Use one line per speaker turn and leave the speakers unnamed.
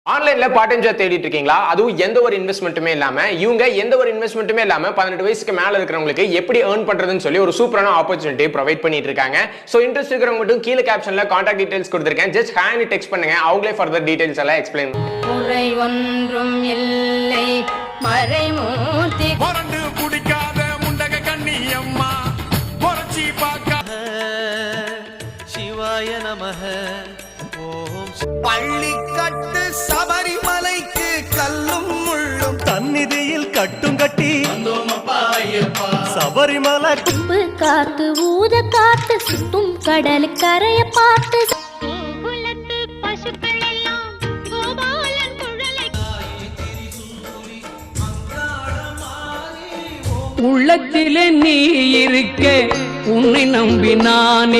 ஆன்லைன்ல part time job தேடிட்டு இருக்கீங்களா? அதுவும் எந்த ஒரு இன்வெஸ்ட்மெண்ட்டுமே இல்லாம இவங்க எந்த ஒரு இன்வெஸ்ட்மெண்ட்டுமே இல்லாம 18 வயசுக்கு மேல இருக்கிறவங்களுக்கு எப்படி ஏர்ன் பண்றதுன்னு சொல்லி ஒரு சூப்பரான ஆப்பர்ச்சுனிட்டி ப்ரொவைட் பண்ணிட்டு இருக்காங்க. சோ இன்ட்ரெஸ்ட் இருக்கிறவங்க மட்டும் கீழ கேப்ஷன்ல கான்டாக்ட் டீடைல்ஸ் கொடுத்திருக்கேன். ஜஸ்ட் ஹேண்ட் டெக்ஸ்ட் பண்ணுங்க. அவங்களே ஃபர்தர் டீடைல்ஸ் எல்லாம் எக்ஸ்பிளைன்
முறை ஒன்றும் இல்லை மறைமூர்த்தி
மறந்து குடிக்காத முண்டக கண்ணியம்மா பொறச்சி பார்க்க
சிவாய நமஹ ஓம்
பள்ளிக்கட்டு சபரிமலைக்கு கல்லும் முள்ளும்
தன்னிதியில் கட்டும் கட்டி சபரிமலை
உப்பு காத்து ஊத காத்து சுத்தும் கடல் கரைய பார்த்து பசுக்கள் எல்லாம் கோபாலன் குழலை
உள்ளத்திலே நீ இருக்க உன்னை நம்பி நான்